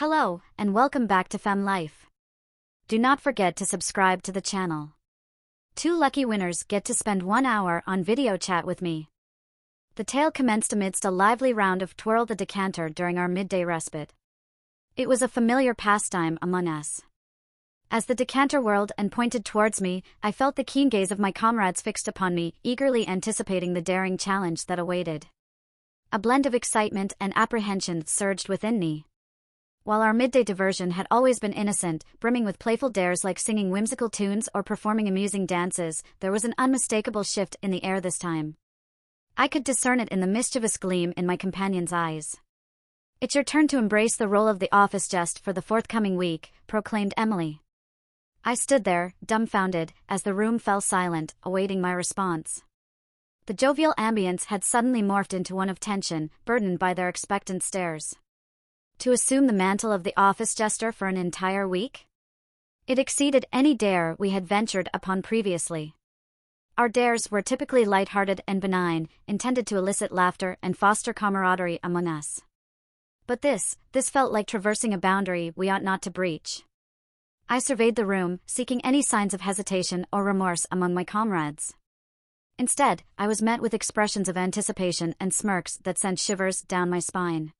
Hello, and welcome back to Fem Life. Do not forget to subscribe to the channel. 2 lucky winners get to spend 1 hour on video chat with me. The tale commenced amidst a lively round of Twirl the Decanter during our midday respite. It was a familiar pastime among us. As the decanter whirled and pointed towards me, I felt the keen gaze of my comrades fixed upon me, eagerly anticipating the daring challenge that awaited. A blend of excitement and apprehension surged within me. While our midday diversion had always been innocent, brimming with playful dares like singing whimsical tunes or performing amusing dances, there was an unmistakable shift in the air this time. I could discern it in the mischievous gleam in my companion's eyes. "It's your turn to embrace the role of the office just for the forthcoming week," proclaimed Emily. I stood there, dumbfounded, as the room fell silent, awaiting my response. The jovial ambience had suddenly morphed into one of tension, burdened by their expectant stares. To assume the mantle of the office jester for an entire week? It exceeded any dare we had ventured upon previously. Our dares were typically light-hearted and benign, intended to elicit laughter and foster camaraderie among us. But this felt like traversing a boundary we ought not to breach. I surveyed the room, seeking any signs of hesitation or remorse among my comrades. Instead, I was met with expressions of anticipation and smirks that sent shivers down my spine.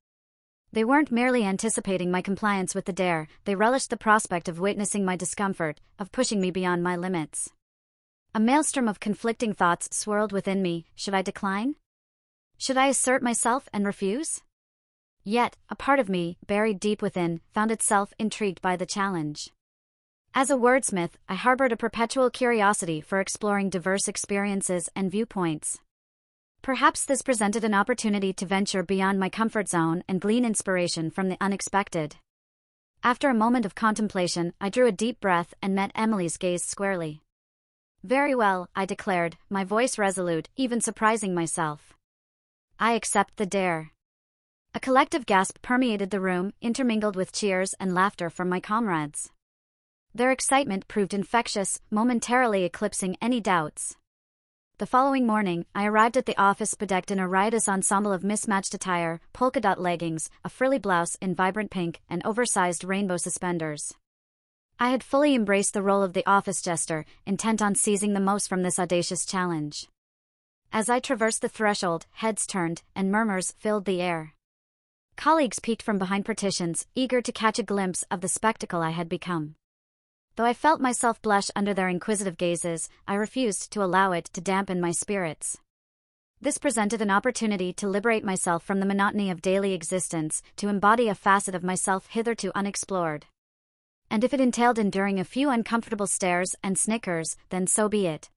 They weren't merely anticipating my compliance with the dare, they relished the prospect of witnessing my discomfort, of pushing me beyond my limits. A maelstrom of conflicting thoughts swirled within me. Should I decline? Should I assert myself and refuse? Yet, a part of me, buried deep within, found itself intrigued by the challenge. As a wordsmith, I harbored a perpetual curiosity for exploring diverse experiences and viewpoints. Perhaps this presented an opportunity to venture beyond my comfort zone and glean inspiration from the unexpected. After a moment of contemplation, I drew a deep breath and met Emily's gaze squarely. "Very well," I declared, my voice resolute, even surprising myself. "I accept the dare." A collective gasp permeated the room, intermingled with cheers and laughter from my comrades. Their excitement proved infectious, momentarily eclipsing any doubts. The following morning, I arrived at the office bedecked in a riotous ensemble of mismatched attire, polka-dot leggings, a frilly blouse in vibrant pink, and oversized rainbow suspenders. I had fully embraced the role of the office jester, intent on seizing the most from this audacious challenge. As I traversed the threshold, heads turned, and murmurs filled the air. Colleagues peeked from behind partitions, eager to catch a glimpse of the spectacle I had become. Though I felt myself blush under their inquisitive gazes, I refused to allow it to dampen my spirits. This presented an opportunity to liberate myself from the monotony of daily existence, to embody a facet of myself hitherto unexplored. And if it entailed enduring a few uncomfortable stares and snickers, then so be it.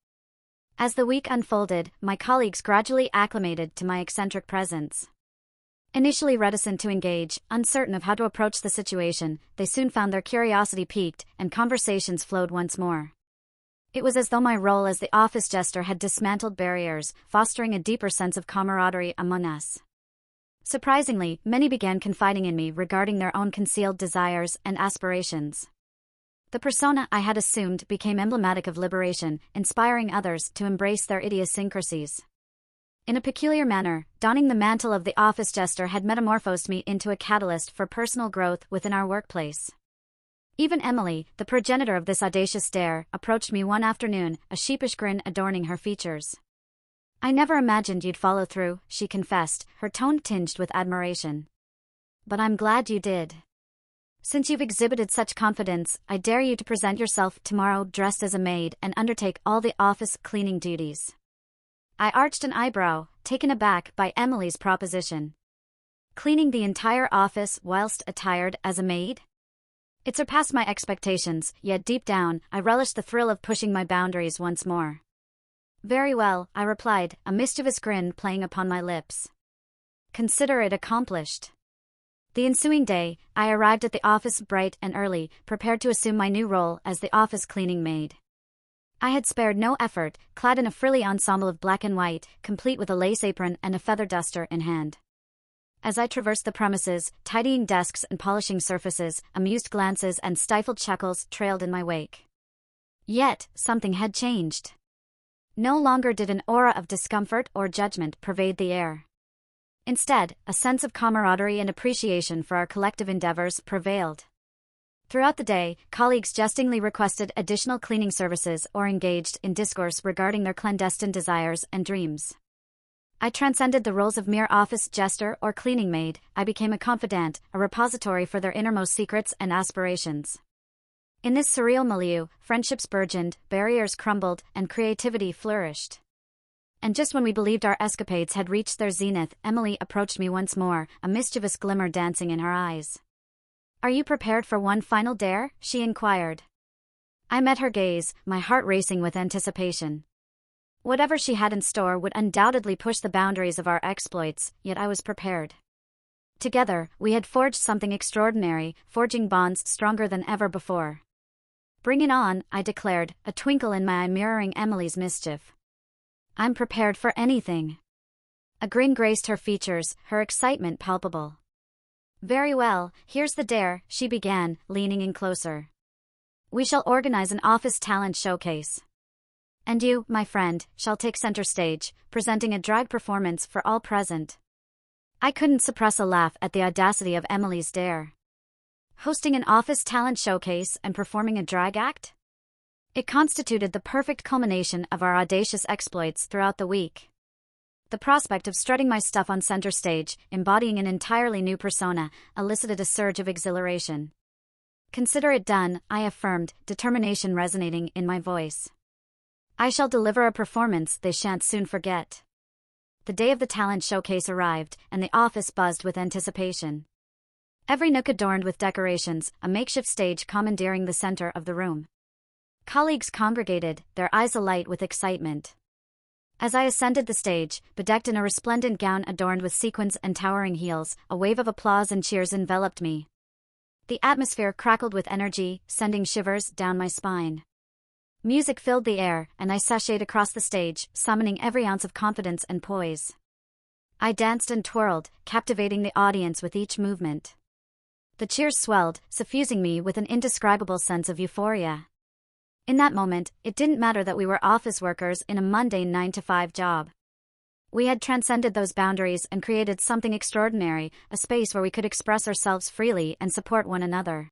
As the week unfolded, my colleagues gradually acclimated to my eccentric presence. Initially reticent to engage, uncertain of how to approach the situation, they soon found their curiosity piqued, and conversations flowed once more. It was as though my role as the office jester had dismantled barriers, fostering a deeper sense of camaraderie among us. Surprisingly, many began confiding in me regarding their own concealed desires and aspirations. The persona I had assumed became emblematic of liberation, inspiring others to embrace their idiosyncrasies. In a peculiar manner, donning the mantle of the office jester had metamorphosed me into a catalyst for personal growth within our workplace. Even Emily, the progenitor of this audacious dare, approached me one afternoon, a sheepish grin adorning her features. "I never imagined you'd follow through," she confessed, her tone tinged with admiration. "But I'm glad you did. Since you've exhibited such confidence, I dare you to present yourself tomorrow dressed as a maid and undertake all the office cleaning duties." I arched an eyebrow, taken aback by Emily's proposition. Cleaning the entire office whilst attired as a maid? It surpassed my expectations, yet deep down, I relished the thrill of pushing my boundaries once more. "Very well," I replied, a mischievous grin playing upon my lips. "Consider it accomplished." The ensuing day, I arrived at the office bright and early, prepared to assume my new role as the office cleaning maid. I had spared no effort, clad in a frilly ensemble of black and white, complete with a lace apron and a feather duster in hand. As I traversed the premises, tidying desks and polishing surfaces, amused glances and stifled chuckles trailed in my wake. Yet, something had changed. No longer did an aura of discomfort or judgment pervade the air. Instead, a sense of camaraderie and appreciation for our collective endeavors prevailed. Throughout the day, colleagues jestingly requested additional cleaning services or engaged in discourse regarding their clandestine desires and dreams. I transcended the roles of mere office jester or cleaning maid. I became a confidant, a repository for their innermost secrets and aspirations. In this surreal milieu, friendships burgeoned, barriers crumbled, and creativity flourished. And just when we believed our escapades had reached their zenith, Emily approached me once more, a mischievous glimmer dancing in her eyes. "Are you prepared for one final dare?" she inquired. I met her gaze, my heart racing with anticipation. Whatever she had in store would undoubtedly push the boundaries of our exploits, yet I was prepared. Together, we had forged something extraordinary, forging bonds stronger than ever before. "Bring it on," I declared, a twinkle in my eye mirroring Emily's mischief. "I'm prepared for anything." A grin graced her features, her excitement palpable. "Very well, here's the dare," she began, leaning in closer. "We shall organize an office talent showcase. And you, my friend, shall take center stage, presenting a drag performance for all present." I couldn't suppress a laugh at the audacity of Emily's dare. Hosting an office talent showcase and performing a drag act? It constituted the perfect culmination of our audacious exploits throughout the week. The prospect of strutting my stuff on center stage, embodying an entirely new persona, elicited a surge of exhilaration. "Consider it done," I affirmed, determination resonating in my voice. "I shall deliver a performance they shan't soon forget." The day of the talent showcase arrived, and the office buzzed with anticipation. Every nook adorned with decorations, a makeshift stage commandeering the center of the room. Colleagues congregated, their eyes alight with excitement. As I ascended the stage, bedecked in a resplendent gown adorned with sequins and towering heels, a wave of applause and cheers enveloped me. The atmosphere crackled with energy, sending shivers down my spine. Music filled the air, and I sashayed across the stage, summoning every ounce of confidence and poise. I danced and twirled, captivating the audience with each movement. The cheers swelled, suffusing me with an indescribable sense of euphoria. In that moment, it didn't matter that we were office workers in a mundane 9-to-5 job. We had transcended those boundaries and created something extraordinary, a space where we could express ourselves freely and support one another.